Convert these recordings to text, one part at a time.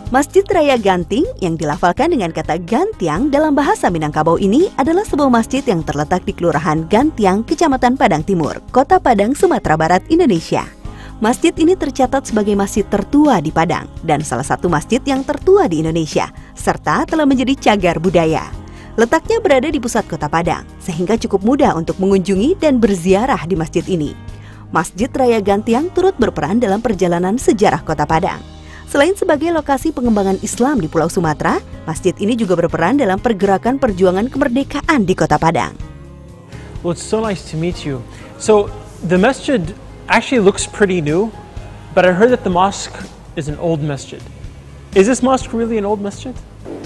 Masjid Raya Ganting yang dilafalkan dengan kata Gantiang dalam bahasa Minangkabau ini adalah sebuah masjid yang terletak di Kelurahan Gantiang, Kecamatan Padang Timur, Kota Padang, Sumatera Barat, Indonesia. Masjid ini tercatat sebagai masjid tertua di Padang dan salah satu masjid yang tertua di Indonesia, serta telah menjadi cagar budaya. Letaknya berada di pusat Kota Padang, sehingga cukup mudah untuk mengunjungi dan berziarah di masjid ini. Masjid Raya Gantiang turut berperan dalam perjalanan sejarah Kota Padang. Selain sebagai lokasi pengembangan Islam di Pulau Sumatera, masjid ini juga berperan dalam pergerakan perjuangan kemerdekaan di Kota Padang. Well, it's so nice to meet you. So, the masjid actually looks pretty new, but I heard that the mosque is an old masjid. Is this mosque really an old masjid?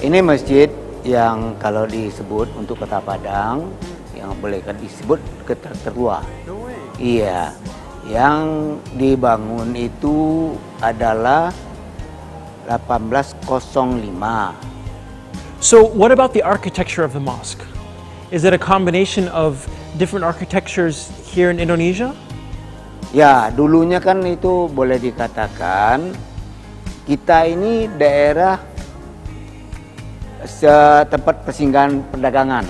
Ini masjid yang kalau disebut untuk Kota Padang, yang boleh disebut tertua. No way. Iya, yang dibangun itu adalah 1805. So, what about the architecture of the mosque? Is it a combination of different architectures here in Indonesia? Ya, dulunya kan itu boleh dikatakan kita ini daerah tempat persinggahan perdagangan.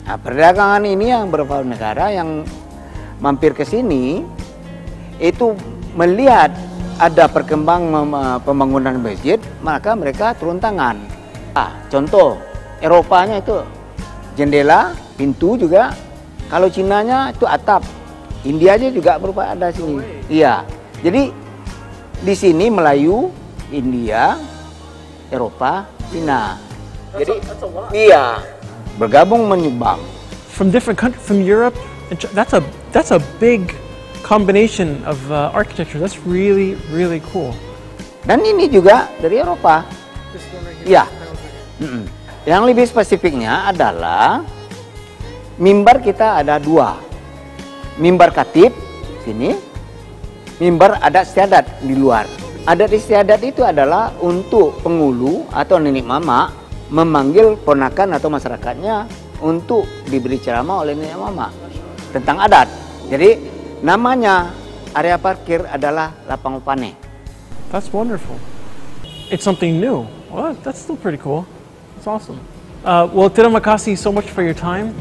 Nah, perdagangan ini yang beberapa negara yang mampir ke sini itu melihat ada pembangunan masjid, maka mereka turun tangan. Contoh, Eropanya itu jendela, pintu juga. Kalau Cinanya itu atap. India aja juga berupa ada sini. Iya. Jadi di sini Melayu, India, Eropa, Cina. Jadi iya, bergabung menyumbang. From different countries, from Europe, that's a big combination of architecture. That's really, really cool. Dan ini juga dari Eropa. Ya. Yang lebih spesifiknya adalah mimbar kita ada dua. Mimbar khatib sini, mimbar adat istiadat di luar. Adat istiadat itu adalah untuk penghulu atau nenek mama memanggil ponakan atau masyarakatnya untuk diberi ceramah oleh nenek mama tentang adat. Jadi namanya area parkir adalah lapang upane. That's wonderful. It's something new. Well, that's still pretty cool. It's awesome. Well, terima kasih so much for your time.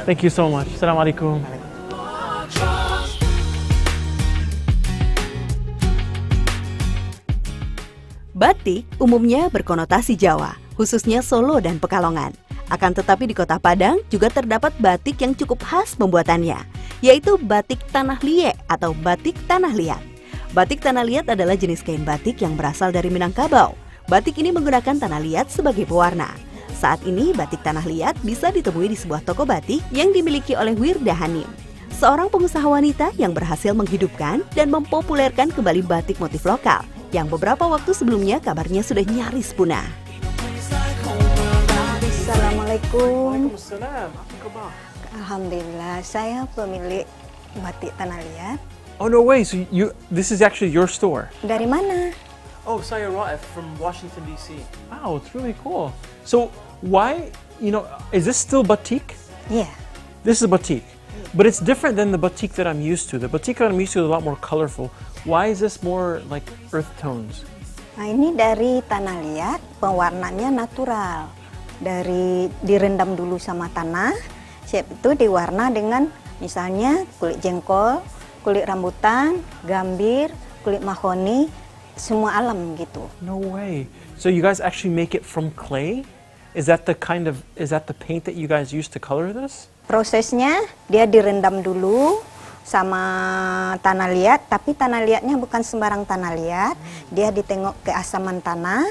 Thank you so much. Assalamualaikum. Batik umumnya berkonotasi Jawa, khususnya Solo dan Pekalongan. Akan tetapi di Kota Padang juga terdapat batik yang cukup khas pembuatannya, yaitu batik tanah liat atau batik tanah liat. Batik tanah liat adalah jenis kain batik yang berasal dari Minangkabau. Batik ini menggunakan tanah liat sebagai pewarna. Saat ini batik tanah liat bisa ditemui di sebuah toko batik yang dimiliki oleh Wirda Hanim, seorang pengusaha wanita yang berhasil menghidupkan dan mempopulerkan kembali batik motif lokal yang beberapa waktu sebelumnya kabarnya sudah nyaris punah. Assalamualaikum. Waalaikumsalam. Apa khabar? Alhamdulillah, saya pemilik batik tanah liat. Oh no way! So this is actually your store? Dari mana? Oh, saya Raif from Washington DC. Wow, it's really cool. So why, is this still batik? Yeah. This is batik, but it's different than the batik that I'm used to. The batik that I'm used to is a lot more colorful. Why is this more like earth tones? Nah, ini dari tanah liat, pewarnanya natural. Dari direndam dulu sama tanah, siap itu diwarna dengan misalnya kulit jengkol, kulit rambutan, gambir, kulit mahoni, semua alam gitu. No way. So you guys actually make it from clay? Is that the paint that you guys use to color this? Prosesnya dia direndam dulu sama tanah liat, tapi tanah liatnya bukan sembarang tanah liat, dia ditengok keasaman tanah.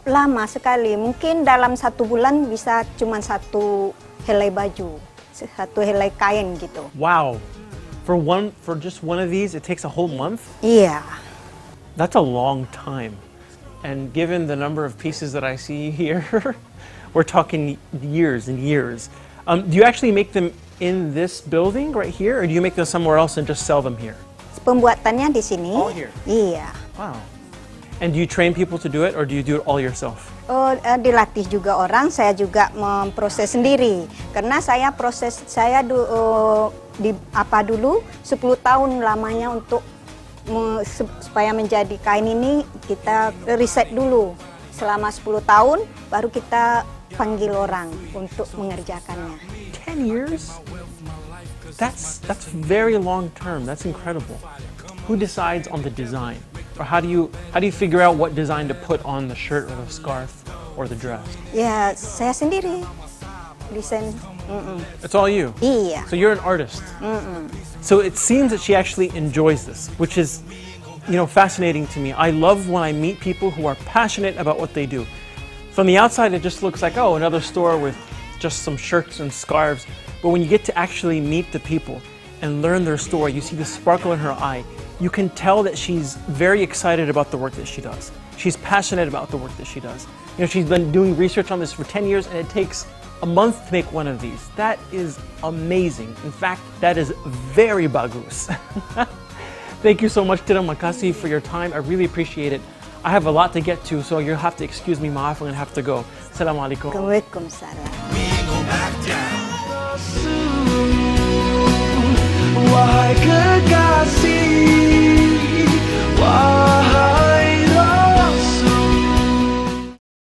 Lama sekali, mungkin dalam 1 bulan bisa cuma 1 helai baju, 1 helai kain gitu. Wow, for just one of these, it takes a whole month? Iya. That's a long time. And given the number of pieces that I see here, we're talking years and years. Do you actually make them in this building right here, or do you make them somewhere else and just sell them here? Pembuatannya di sini. All here? Iya. Wow. And do you train people to do it, or do you do it all yourself? Oh, dilatih juga orang, saya juga memproses sendiri. Karena saya dulu 10 tahun lamanya untuk supaya menjadi kain ini kita riset dulu selama 10 tahun, baru kita panggil orang untuk mengerjakannya. 10 years? That's very long term. That's incredible. Who decides on the design? Or how do you figure out what design to put on the shirt or the scarf or the dress? Ya, saya sendiri desain. It's all you? Iya. So you're an artist? So it seems that she actually enjoys this, which is, fascinating to me. I love when I meet people who are passionate about what they do. From the outside, it just looks like, another store with just some shirts and scarves. But when you get to actually meet the people and learn their story, you see the sparkle in her eye. You can tell that she's very excited about the work that she does. She's passionate about the work that she does. She's been doing research on this for 10 years, and it takes a month to make one of these. That is amazing. In fact, that is very bagus. Thank you so much, Terima kasih for your time. I really appreciate it. I have a lot to get to, so you'll have to excuse me, maaf, I'm going to have to go. Assalamualaikum. Waalaikumsalam.